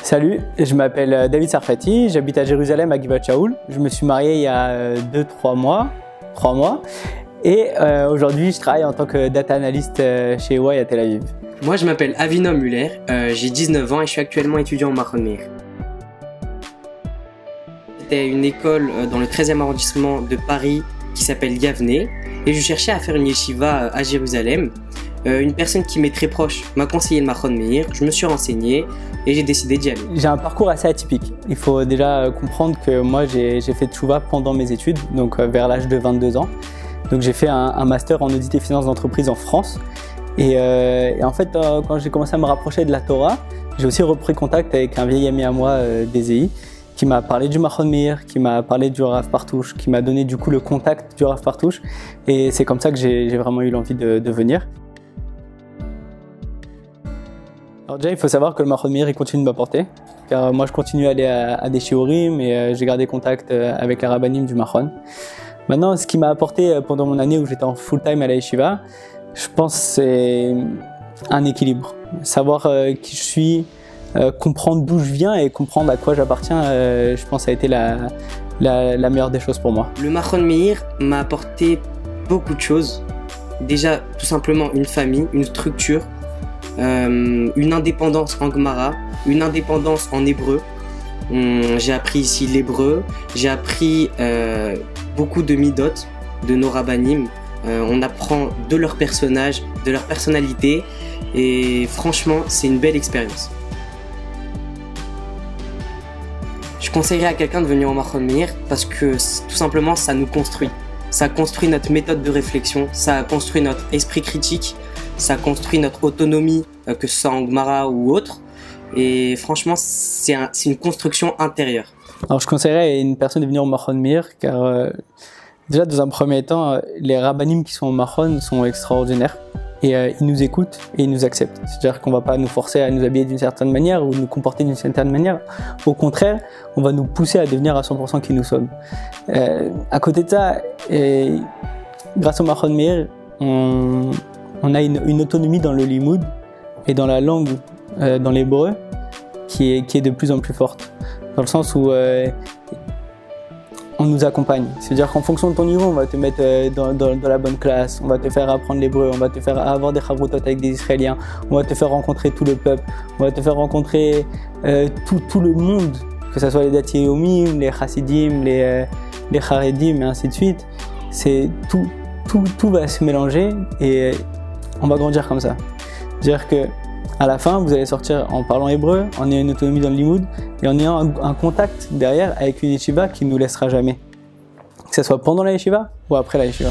Salut, je m'appelle David Sarfati, j'habite à Jérusalem à Givat Shaul. Je me suis marié il y a 3 mois. Et aujourd'hui, je travaille en tant que data analyst chez EY à Tel Aviv. Moi, je m'appelle Avinom Muller, j'ai 19 ans et je suis actuellement étudiant au Machon Meir. C'était une école dans le 13e arrondissement de Paris qui s'appelle Yavneh et je cherchais à faire une yeshiva à Jérusalem. Une personne qui m'est très proche m'a conseillé le Machon Meir, je me suis renseigné et j'ai décidé d'y aller. J'ai un parcours assez atypique. Il faut déjà comprendre que moi j'ai fait tchouva pendant mes études, donc vers l'âge de 22 ans. Donc j'ai fait un master en audit et finance d'entreprise en France. Et en fait, quand j'ai commencé à me rapprocher de la Torah, j'ai aussi repris contact avec un vieil ami à moi d'Ezei qui m'a parlé du Machon Meir, qui m'a parlé du Rav Partouche, qui m'a donné du coup le contact du Rav Partouche. Et c'est comme ça que j'ai vraiment eu l'envie de venir. Alors déjà, il faut savoir que le Machon Meir continue de m'apporter, car moi je continue à aller à des shiurim et j'ai gardé contact avec les rabbanim du Machon. Maintenant, ce qui m'a apporté pendant mon année où j'étais en full-time à la yeshiva, je pense que c'est un équilibre. Savoir qui je suis, comprendre d'où je viens et comprendre à quoi j'appartiens, je pense que ça a été la meilleure des choses pour moi. Le Machon Meir m'a apporté beaucoup de choses. Déjà, tout simplement une famille, une structure, une indépendance en Gemara, une indépendance en hébreu. J'ai appris ici l'hébreu, j'ai appris beaucoup de midot, de nos rabbanim. On apprend de leurs personnages, de leur personnalité et franchement c'est une belle expérience. Je conseillerais à quelqu'un de venir au Machon Meir parce que tout simplement ça nous construit. Ça construit notre méthode de réflexion, ça construit notre esprit critique, ça construit notre autonomie, que ce soit en Gemara ou autre. Et franchement, c'est une construction intérieure. Alors je conseillerais à une personne de venir au Machon Meir car déjà dans un premier temps, les rabbanim qui sont au Machon sont extraordinaires. Et ils nous écoutent et ils nous acceptent. C'est-à-dire qu'on ne va pas nous forcer à nous habiller d'une certaine manière ou nous comporter d'une certaine manière. Au contraire, on va nous pousser à devenir à 100% qui nous sommes. À côté de ça, grâce au Machon Meir, on a une autonomie dans le limoud et dans la langue, dans l'hébreu, qui est de plus en plus forte. Dans le sens où on nous accompagne. C'est-à-dire qu'en fonction de ton niveau, on va te mettre dans la bonne classe, on va te faire apprendre l'hébreu, on va te faire avoir des chavrutot avec des Israéliens, on va te faire rencontrer tout le peuple, on va te faire rencontrer tout le monde, que ce soit les Dati Yomim, les Chassidim, les Charedim et ainsi de suite. Tout va se mélanger et on va grandir comme ça. C'est-à-dire que à la fin, vous allez sortir en parlant hébreu, en ayant une autonomie dans le limoud et en ayant un contact derrière avec une yeshiva qui ne nous laissera jamais. Que ce soit pendant la yeshiva ou après la yeshiva.